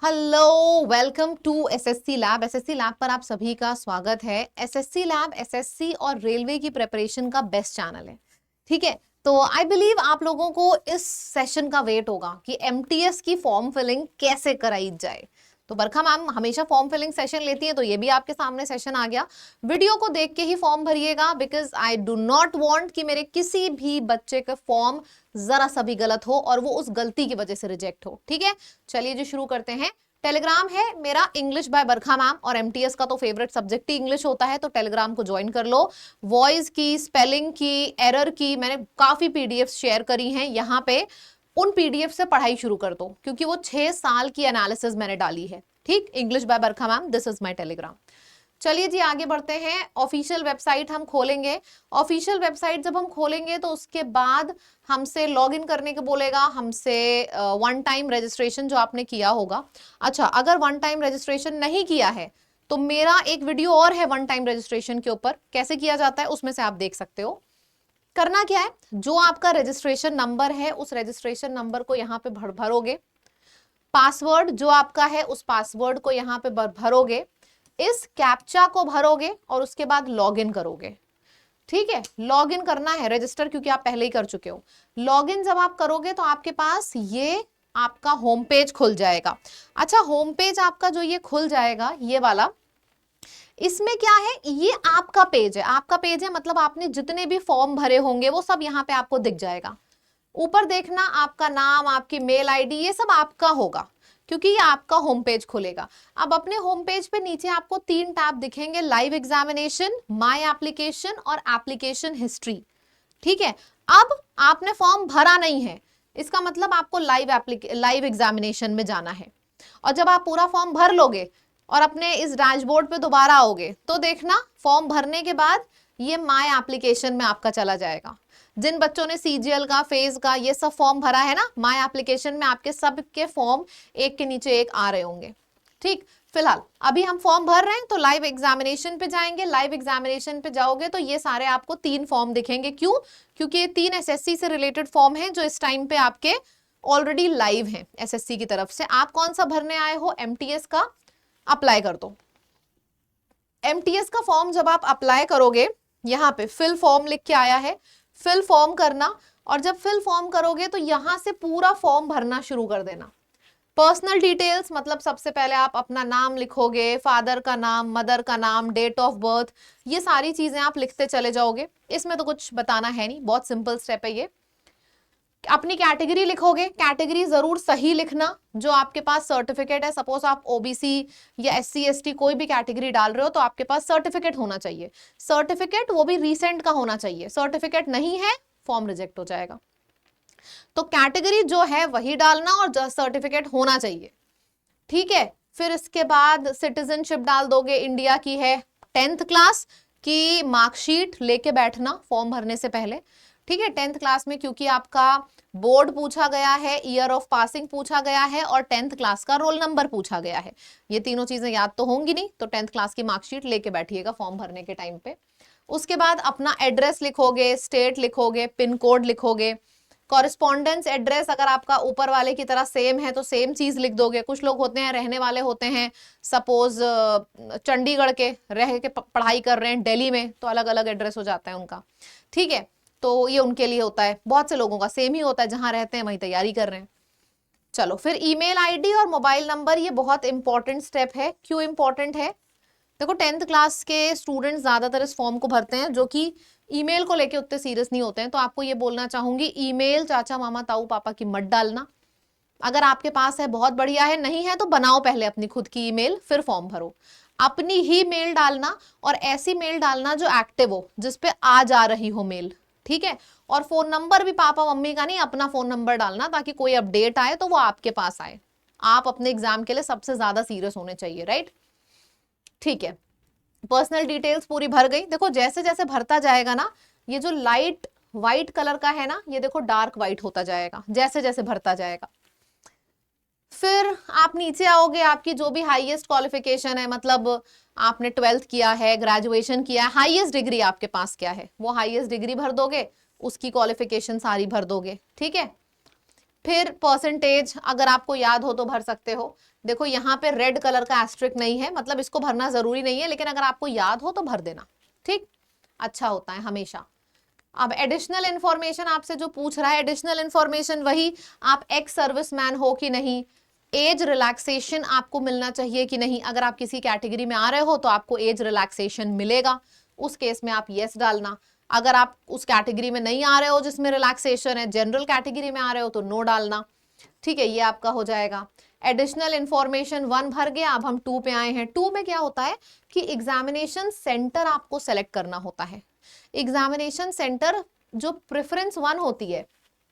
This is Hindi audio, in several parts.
Hello, welcome to SSC lab. SSC lab पर आप सभी का स्वागत है। एसएससी लैब एसएससी और रेलवे की प्रिपरेशन का बेस्ट चैनल है। ठीक है, तो आई बिलीव आप लोगों को इस सेशन का वेट होगा कि एमटीएस की फॉर्म फिलिंग कैसे कराई जाए। तो बरखा मैम हमेशा फॉर्म फिलिंग सेशन लेती है, तो ये भी आपके सामने सेशन आ गया। वीडियो को देख के ही फॉर्म भरिएगा, because I do not want कि मेरे किसी भी बच्चे का फॉर्म जरा सा भी गलत हो और वो उस गलती की वजह से रिजेक्ट हो। ठीक है, चलिए जी शुरू करते हैं। टेलीग्राम है मेरा इंग्लिश बाय बरखा मैम, और एमटीएस का तो फेवरेट सब्जेक्ट ही इंग्लिश होता है, तो टेलीग्राम को ज्वाइन कर लो। वॉइस की, स्पेलिंग की, एरर की मैंने काफी पीडीएफ शेयर करी हैं यहाँ पे। उन पीडीएफ से पढ़ाई शुरू कर दो, क्योंकि वो 6 साल की एनालिसिस मैंने डाली है। ठीक, English by Barkha ma'am, this is my Telegram. चलिए जी आगे बढ़ते हैं। ऑफिशियल वेबसाइट हम खोलेंगे। ऑफिशियल वेबसाइट जब हम खोलेंगे तो उसके बाद हमसे लॉग इन करने को बोलेगा, हमसे वन टाइम रजिस्ट्रेशन जो आपने किया होगा। अच्छा, अगर वन टाइम रजिस्ट्रेशन नहीं किया है तो मेरा एक वीडियो और है वन टाइम रजिस्ट्रेशन के ऊपर, कैसे किया जाता है उसमें से आप देख सकते हो। करना क्या है, जो आपका रजिस्ट्रेशन नंबर है उस रजिस्ट्रेशन नंबर को यहाँ पे भरोगे। पासवर्ड जो आपका है उस पासवर्ड को यहाँ पे भरोगे। इस कैप्चा को भरोगे और उसके बाद लॉगिन करोगे। ठीक है, लॉगिन करना है, रजिस्टर क्योंकि आप पहले ही कर चुके हो। लॉगिन जब आप करोगे तो आपके पास ये आपका होम पेज खुल जाएगा। अच्छा, होम पेज आपका जो ये खुल जाएगा, ये वाला, इसमें क्या है, ये आपका पेज है। आपका पेज है मतलब आपने जितने भी फॉर्म भरे होंगे वो सब यहाँ पे आपको दिख जाएगा। ऊपर देखना, आपका नाम, आपकी मेल आईडी, ये सब आपका होगा, क्योंकि ये आपका होम पेज खुलेगा। अब अपने होम पेज पे नीचे आपको 3 टैब दिखेंगे, लाइव एग्जामिनेशन, माय एप्लीकेशन और एप्लीकेशन हिस्ट्री। ठीक है, अब आपने फॉर्म भरा नहीं है, इसका मतलब आपको लाइव एग्जामिनेशन में जाना है। और जब आप पूरा फॉर्म भर लोगे और अपने इस डैशबोर्ड पे दोबारा आओगे तो देखना, फॉर्म भरने के बाद ये माय एप्लीकेशन में आपका चला जाएगा। जिन बच्चों ने सीजीएल का, फेज का, ये सब फॉर्म भरा है ना, माय एप्लीकेशन में आपके सब के फॉर्म एक के नीचे एक आ रहे होंगे। ठीक, फिलहाल अभी हम फॉर्म भर रहे हैं तो लाइव एग्जामिनेशन पे जाएंगे। लाइव एग्जामिनेशन पे जाओगे तो ये सारे आपको 3 फॉर्म दिखेंगे। क्यों? क्योंकि ये 3 एसएससी से रिलेटेड फॉर्म हैं जो इस टाइम पे आपके ऑलरेडी लाइव हैं एसएससी की तरफ से। आप कौन सा भरने आए हो? एमटीएस का अप्लाई कर दो। एमटीएस का फॉर्म जब आप अप्लाई करोगे, यहाँ पे फिल फॉर्म लिख के आया है, फिल फॉर्म करना। और जब फिल फॉर्म करोगे तो यहां से पूरा फॉर्म भरना शुरू कर देना। पर्सनल डिटेल्स मतलब सबसे पहले आप अपना नाम लिखोगे, फादर का नाम, मदर का नाम, डेट ऑफ बर्थ, ये सारी चीजें आप लिखते चले जाओगे। इसमें तो कुछ बताना है नहीं, बहुत सिंपल स्टेप है ये। अपनी कैटेगरी लिखोगे, कैटेगरी जरूर सही लिखना। जो आपके पास सर्टिफिकेट है, सपोज आप ओबीसी या एससी एसटी कोई भी कैटेगरी डाल रहे हो तो आपके पास सर्टिफिकेट होना चाहिए। सर्टिफिकेट वो भी रीसेंट का होना चाहिए। सर्टिफिकेट नहीं है, फॉर्म रिजेक्ट हो जाएगा। तो कैटेगरी जो है वही डालना और सर्टिफिकेट होना चाहिए। ठीक है, फिर इसके बाद सिटीजनशिप डाल दोगे, इंडिया की है। 10th क्लास की मार्कशीट लेके बैठना फॉर्म भरने से पहले। ठीक है, 10th क्लास में क्योंकि आपका बोर्ड पूछा गया है, ईयर ऑफ पासिंग पूछा गया है और 10th क्लास का रोल नंबर पूछा गया है। ये तीनों चीजें याद तो होंगी नहीं, तो 10th क्लास की मार्कशीट लेके बैठिएगा फॉर्म भरने के टाइम पे। उसके बाद अपना एड्रेस लिखोगे, स्टेट लिखोगे, पिन कोड लिखोगे। कॉरेस्पॉन्डेंस एड्रेस अगर आपका ऊपर वाले की तरह सेम है तो सेम चीज लिख दोगे। कुछ लोग होते हैं रहने वाले होते हैं, सपोज चंडीगढ़ के रह के पढ़ाई कर रहे हैं दिल्ली में, तो अलग अलग एड्रेस हो जाता है उनका। ठीक है, तो ये उनके लिए होता है। बहुत से लोगों का सेम ही होता है, जहां रहते हैं वहीं तैयारी कर रहे हैं। चलो, फिर ईमेल आईडी और मोबाइल नंबर, ये बहुत इंपॉर्टेंट स्टेप है। क्यों इंपॉर्टेंट है? देखो, 10th क्लास के स्टूडेंट्स ज्यादातर इस फॉर्म को भरते हैं जो कि ईमेल को लेके उतने सीरियस नहीं होते हैं। तो आपको ये बोलना चाहूंगी, ईमेल चाचा मामा ताऊ पापा की मत डालना। अगर आपके पास है बहुत बढ़िया है, नहीं है तो बनाओ पहले अपनी खुद की ईमेल, फिर फॉर्म भरो। अपनी ही मेल डालना और ऐसी मेल डालना जो एक्टिव हो, जिसपे आ जा रही हो मेल। ठीक है, और फोन नंबर भी पापा मम्मी का नहीं, अपना फोन नंबर डालना, ताकि कोई अपडेट आए तो वो आपके पास आए। आप अपने एग्जाम के लिए सबसे ज्यादा सीरियस होने चाहिए, राइट? ठीक है, पर्सनल डिटेल्स पूरी भर गई। देखो, जैसे जैसे भरता जाएगा ना, ये जो लाइट व्हाइट कलर का है ना, ये देखो डार्क व्हाइट होता जाएगा जैसे जैसे भरता जाएगा। फिर आप नीचे आओगे, आपकी जो भी हाईएस्ट क्वालिफिकेशन है, मतलब आपने 12th किया है, ग्रेजुएशन किया है, हाईएस्ट डिग्री आपके पास क्या है, वो हाईएस्ट डिग्री भर दोगे, उसकी क्वालिफिकेशन सारी भर दोगे। ठीक है, फिर परसेंटेज अगर आपको याद हो तो भर सकते हो। देखो यहाँ पे रेड कलर का एस्ट्रिक नहीं है, मतलब इसको भरना जरूरी नहीं है, लेकिन अगर आपको याद हो तो भर देना, ठीक, अच्छा होता है हमेशा। अब एडिशनल इंफॉर्मेशन आपसे जो पूछ रहा है, एडिशनल इंफॉर्मेशन वही, आप एक्स सर्विसमैन हो कि नहीं, एज रिलैक्सेशन आपको मिलना चाहिए कि नहीं, अगर आप किसी कैटेगरी में आ रहे हो तो आपको एज रिलैक्सेशन मिलेगा, उस केस में आप यस डालना। अगर आप उस कैटेगरी में नहीं आ रहे हो जिसमें रिलैक्सेशन है, जनरल कैटेगरी में आ रहे हो तो नो डालना, ठीक है, ये आपका हो जाएगा। एडिशनल इंफॉर्मेशन 1 भर गया, अब हम 2 पे आए हैं। 2 में क्या होता है कि एग्जामिनेशन सेंटर आपको सेलेक्ट करना होता है। एग्जामिनेशन सेंटर जो प्रेफरेंस 1 होती है,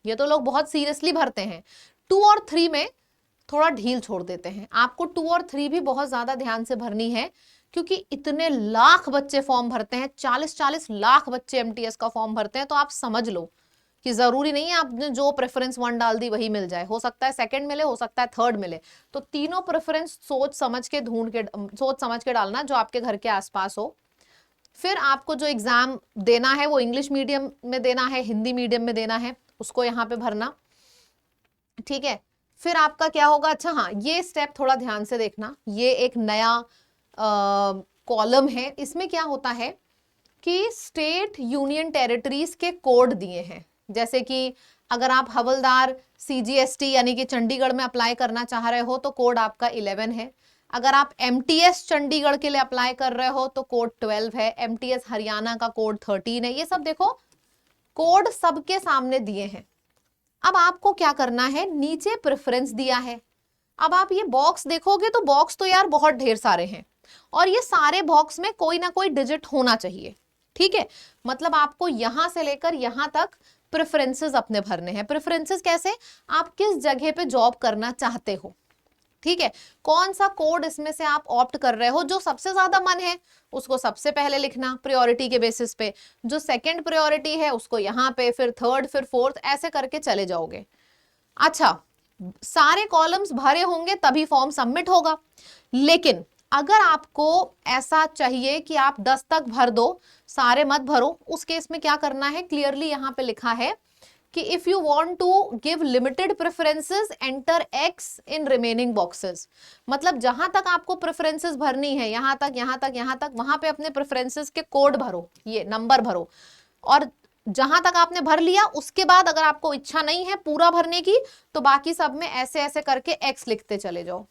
ये तो लोग बहुत सीरियसली भरते हैं, 2 और 3 में थोड़ा ढील छोड़ देते हैं। आपको 2 और 3 भी बहुत ज्यादा ध्यान से भरनी है, क्योंकि इतने लाख बच्चे फॉर्म भरते हैं, 40-40 लाख बच्चे एमटीएस का फॉर्म भरते हैं, तो आप समझ लो कि जरूरी नहीं है आपने जो प्रेफरेंस 1 डाल दी वही मिल जाए, हो सकता है सेकंड मिले, हो सकता है थर्ड मिले। तो तीनों प्रेफरेंस सोच समझ के डालना जो आपके घर के आसपास हो। फिर आपको जो एग्जाम देना है वो इंग्लिश मीडियम में देना है, हिंदी मीडियम में देना है, उसको यहाँ पे भरना, ठीक है। फिर आपका क्या होगा, अच्छा हाँ, ये स्टेप थोड़ा ध्यान से देखना, ये एक नया कॉलम है, इसमें क्या होता है कि स्टेट यूनियन टेरिटरीज के कोड दिए हैं। जैसे कि अगर आप हवलदार सीजीएसटी यानी कि चंडीगढ़ में अप्लाई करना चाह रहे हो तो कोड आपका 11 है। अगर आप एमटीएस चंडीगढ़ के लिए अप्लाई कर रहे हो तो कोड 12 है। एमटीएस हरियाणा का कोड 13 है। ये सब देखो कोड सबके सामने दिए हैं। अब आपको क्या करना है, नीचे प्रेफरेंस दिया है। अब आप ये बॉक्स देखोगे तो बॉक्स तो यार बहुत ढेर सारे हैं, और ये सारे बॉक्स में कोई ना कोई डिजिट होना चाहिए, ठीक है। मतलब आपको यहां से लेकर यहां तक प्रेफरेंसेस अपने भरने हैं। प्रेफरेंसेस कैसे, आप किस जगह पे जॉब करना चाहते हो, ठीक है, कौन सा कोड इसमें से आप ऑप्ट कर रहे हो, जो सबसे ज्यादा मन है उसको सबसे पहले लिखना प्रायोरिटी के बेसिस पे, जो सेकंड प्रायोरिटी है उसको यहाँ पे, फिर थर्ड, फिर फोर्थ, ऐसे करके चले जाओगे। अच्छा, सारे कॉलम्स भरे होंगे तभी फॉर्म सबमिट होगा, लेकिन अगर आपको ऐसा चाहिए कि आप 10 तक भर दो, सारे मत भरो, उस केस में क्या करना है, क्लियरली यहां पे लिखा है कि if you want to give limited preferences enter X in remaining boxes. मतलब जहां तक आपको प्रेफरेंसेस भरनी है, यहां तक, यहां तक, यहां तक, वहां पे अपने प्रेफरेंसेस के कोड भरो, ये नंबर भरो, और जहां तक आपने भर लिया उसके बाद अगर आपको इच्छा नहीं है पूरा भरने की तो बाकी सब में ऐसे ऐसे करके एक्स लिखते चले जाओ।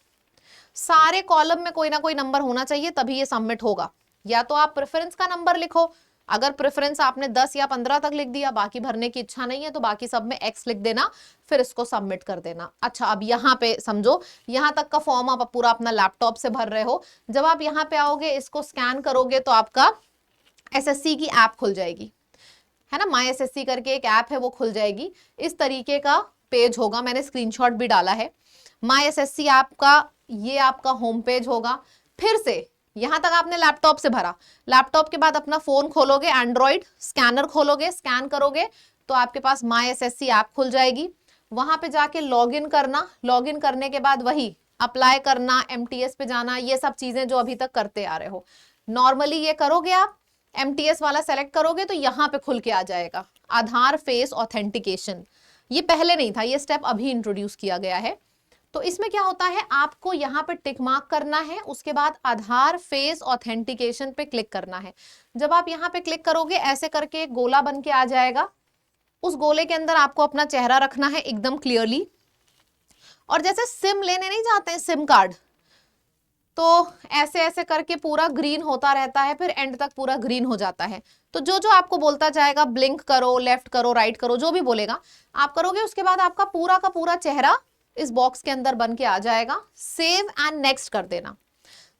सारे कॉलम में कोई ना कोई नंबर होना चाहिए तभी ये सबमिट होगा। या तो आप प्रेफरेंस का नंबर लिखो, अगर प्रेफरेंस आपने 10 या 15 तक लिख दिया, बाकी भरने की इच्छा नहीं है तो बाकी सब में एक्स लिख देना, फिर इसको सबमिट कर देना। अच्छा, अब यहाँ पे समझो, यहाँ तक का फॉर्म आप पूरा अपना लैपटॉप से भर रहे हो, जब आप यहाँ पे आओगे इसको स्कैन करोगे तो आपका एसएससी की ऐप खुल जाएगी, है ना, माई एसएससी करके एक ऐप है, वो खुल जाएगी। इस तरीके का पेज होगा, मैंने स्क्रीनशॉट भी डाला है। माई एसएससी ऐप का ये आपका होम पेज होगा। फिर से यहां तक आपने लैपटॉप से भरा, लैपटॉप के बाद अपना फोन खोलोगे, एंड्रॉइड स्कैनर खोलोगे, स्कैन करोगे तो आपके पास माई एसएससी ऐप खुल जाएगी। वहां पे जाके लॉगिन करना, लॉगिन करने के बाद वही अप्लाई करना, एमटीएस पे जाना, ये सब चीजें जो अभी तक करते आ रहे हो। नॉर्मली ये करोगे आप, एमटीएस वाला सेलेक्ट करोगे तो यहां पे खुल के आ जाएगा आधार फेस ऑथेंटिकेशन। ये पहले नहीं था, ये स्टेप अभी इंट्रोड्यूस किया गया है। तो इसमें क्या होता है, आपको यहाँ पे टिक मार्क करना है, उसके बाद आधार फेस ऑथेंटिकेशन पे क्लिक करना है। जब आप यहाँ पे क्लिक करोगे ऐसे करके एक गोला बन के आ जाएगा। उस गोले के अंदर आपको अपना चेहरा रखना है एकदम क्लियरली, और जैसे सिम लेने नहीं जाते हैं सिम कार्ड, तो ऐसे ऐसे करके पूरा ग्रीन होता रहता है, फिर एंड तक पूरा ग्रीन हो जाता है। तो जो जो आपको बोलता जाएगा, ब्लिंक करो, लेफ्ट करो, राइट करो, जो भी बोलेगा आप करोगे, उसके बाद आपका पूरा का पूरा चेहरा इस बॉक्स के अंदर बन के आ जाएगा। सेव एंड नेक्स्ट कर देना।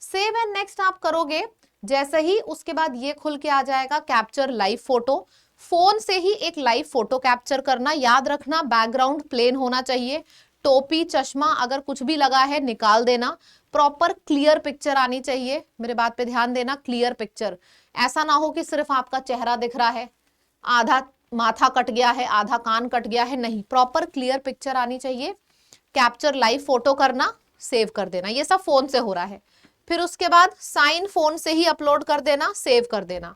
सेव एंड नेक्स्ट आप करोगे जैसे ही, उसके बाद ये खुल के आ जाएगा कैप्चर लाइव फोटो। फोन से ही एक लाइव फोटो कैप्चर करना, याद रखना बैकग्राउंड प्लेन होना चाहिए, टोपी चश्मा अगर कुछ भी लगा है निकाल देना, प्रॉपर क्लियर पिक्चर आनी चाहिए। मेरे बात पे ध्यान देना, क्लियर पिक्चर, ऐसा ना हो कि सिर्फ आपका चेहरा दिख रहा है, आधा माथा कट गया है, आधा कान कट गया है, नहीं, प्रॉपर क्लियर पिक्चर आनी चाहिए। कैप्चर लाइव फोटो करना, सेव कर देना, ये सब फोन से हो रहा है। फिर उसके बाद साइन फोन से ही अपलोड कर देना, सेव कर देना।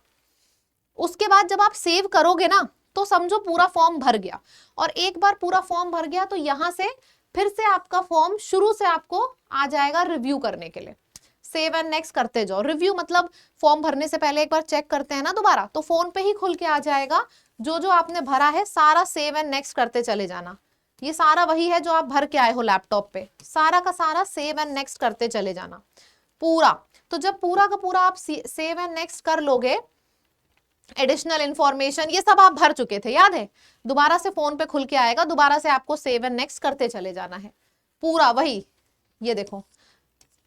उसके बाद जब आप सेव करोगे ना तो समझो पूरा फॉर्म भर गया, और एक बार पूरा फॉर्म भर गया तो यहां से फिर से आपका फॉर्म शुरू से आपको आ जाएगा रिव्यू करने के लिए। सेव एंड नेक्स्ट करते जाओ। रिव्यू मतलब फॉर्म भरने से पहले एक बार चेक करते हैं ना दोबारा, तो फोन पे ही खुल के आ जाएगा। जो जो आपने भरा है सारा सेव एंड नेक्स्ट करते चले जाना। ये सारा वही है जो आप भर के आए हो लैपटॉप पे, सारा का सारा सेव एंड नेक्स्ट करते चले जाना पूरा। तो जब पूरा का पूरा आप सेव एंड नेक्स्ट कर लोगे, एडिशनल इंफॉर्मेशन ये सब आप भर चुके थे, याद है, दोबारा से फोन पे खुल के आएगा, दोबारा से आपको सेव एंड नेक्स्ट करते चले जाना है पूरा वही। ये देखो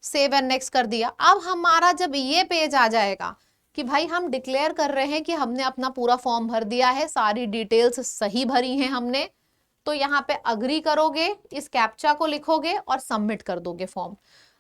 सेव एंड नेक्स्ट कर दिया। अब हमारा जब ये पेज आ जाएगा कि भाई हम डिक्लेयर कर रहे हैं कि हमने अपना पूरा फॉर्म भर दिया है, सारी डिटेल्स सही भरी हैं हमने, तो यहाँ पे अग्री करोगे, इस कैप्चा को लिखोगे और सबमिट कर दोगे फॉर्म।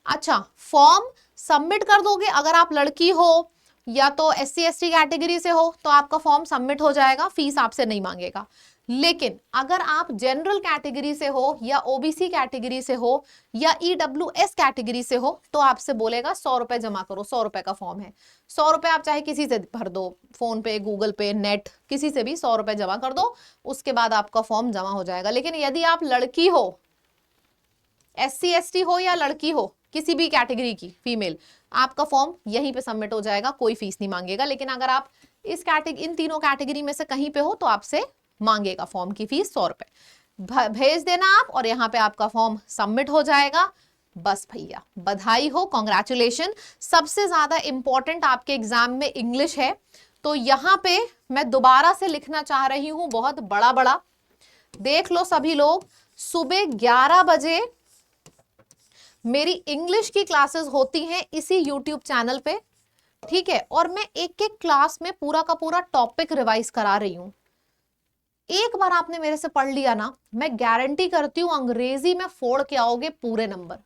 अच्छा, फॉर्म सबमिट कर दोगे। अगर आप लड़की हो या तो SC ST कैटेगरी से हो तो आपका फॉर्म सबमिट हो जाएगा, फीस आपसे नहीं मांगेगा। लेकिन अगर आप जनरल कैटेगरी से हो या OBC कैटेगरी से हो या EWS कैटेगरी से हो तो आपसे बोलेगा 100 रुपए जमा करो। 100 रुपए का फॉर्म है, 100 रुपए आप चाहे किसी से भर दो, फोन पे, गूगल पे, नेट, किसी से भी 100 रुपए जमा कर दो, उसके बाद आपका फॉर्म जमा हो जाएगा। लेकिन यदि आप लड़की हो, SC ST हो या लड़की हो, किसी भी कैटेगरी की फीमेल, आपका फॉर्म यहीं पे सबमिट हो जाएगा, कोई फीस नहीं मांगेगा। लेकिन अगर आप इन तीनों कैटेगरी में से कहीं पे हो तो आपसे मांगेगा फॉर्म की फीस 100 रुपए। भेज देना आप और यहाँ पे आपका फॉर्म सबमिट हो जाएगा। बस भैया, बधाई हो, कॉन्ग्रेचुलेशन। सबसे ज्यादा इंपॉर्टेंट आपके एग्जाम में इंग्लिश है, तो यहाँ पे मैं दोबारा से लिखना चाह रही हूं बहुत बड़ा बड़ा। देख लो सभी लोग, सुबह 11 बजे मेरी इंग्लिश की क्लासेस होती हैं इसी यूट्यूब चैनल पे, ठीक है। और मैं एक एक क्लास में पूरा का पूरा टॉपिक रिवाइज करा रही हूं। एक बार आपने मेरे से पढ़ लिया ना, मैं गारंटी करती हूं अंग्रेजी में फोड़ के आओगे पूरे नंबर।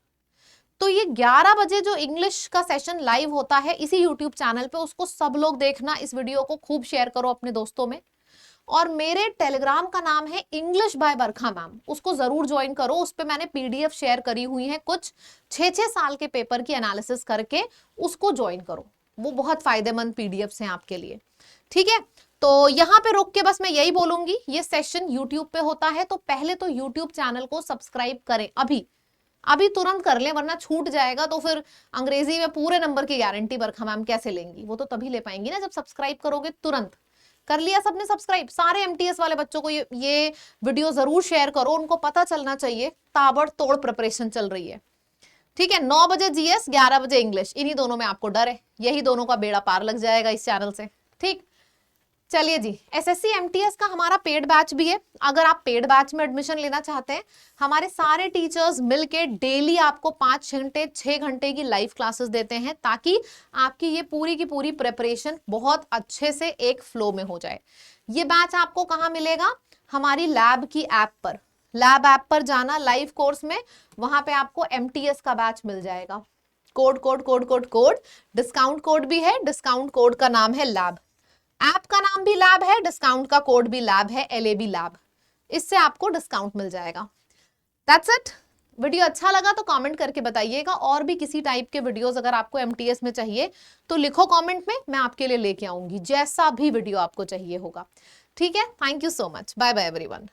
तो ये 11 बजे जो इंग्लिश का सेशन लाइव होता है इसी यूट्यूब चैनल पे, उसको सब लोग देखना। इस वीडियो को खूब शेयर करो अपने दोस्तों में। और मेरे टेलीग्राम का नाम है इंग्लिश बाय बरखा मैम, उसको जरूर ज्वाइन करो। उस पे मैंने PDF शेयर करी हुई है कुछ 6-6 साल के पेपर की एनालिसिस करके, उसको ज्वाइन करो, वो बहुत फायदेमंद PDFs हैं आपके लिए, ठीक है। तो यहाँ पे रुक के बस मैं यही बोलूंगी, ये सेशन यूट्यूब पे होता है तो पहले तो यूट्यूब चैनल को सब्सक्राइब करें, अभी तुरंत कर लें, वरना छूट जाएगा। तो फिर अंग्रेजी में पूरे नंबर की गारंटी बरखा मैम कैसे लेंगी? वो तो तभी ले पाएंगी ना जब सब्सक्राइब करोगे तुरंत। कर लिया सबने सब्सक्राइब? सारे MTS वाले बच्चों को ये वीडियो जरूर शेयर करो, उनको पता चलना चाहिए ताबड़तोड़ प्रिपरेशन चल रही है, ठीक है। 9 बजे GS, 11 बजे इंग्लिश, इन्हीं दोनों में आपको डर है, यही दोनों का बेड़ा पार लग जाएगा इस चैनल से, ठीक। चलिए जी, SSC MTS का हमारा पेड बैच भी है। अगर आप पेड बैच में एडमिशन लेना चाहते हैं, हमारे सारे टीचर्स मिलके डेली आपको 5 घंटे 6 घंटे की लाइव क्लासेस देते हैं, ताकि आपकी ये पूरी की पूरी प्रिपरेशन बहुत अच्छे से एक फ्लो में हो जाए। ये बैच आपको कहाँ मिलेगा? हमारी लैब की ऐप पर, लैब ऐप पर जाना लाइव कोर्स में, वहां पे आपको MTS का बैच मिल जाएगा। कोड डिस्काउंट कोड भी है, डिस्काउंट कोड का नाम है लैब, ऐप का नाम भी लैब है, डिस्काउंट का कोड भी लैब है, LAB लैब। इससे आपको डिस्काउंट मिल जाएगा। That's it. वीडियो अच्छा लगा तो कमेंट करके बताइएगा। और भी किसी टाइप के वीडियोस अगर आपको MTS में चाहिए तो लिखो कमेंट में, मैं आपके लिए लेके आऊंगी, जैसा भी वीडियो आपको चाहिए होगा, ठीक है। Thank you so much, bye bye everyone.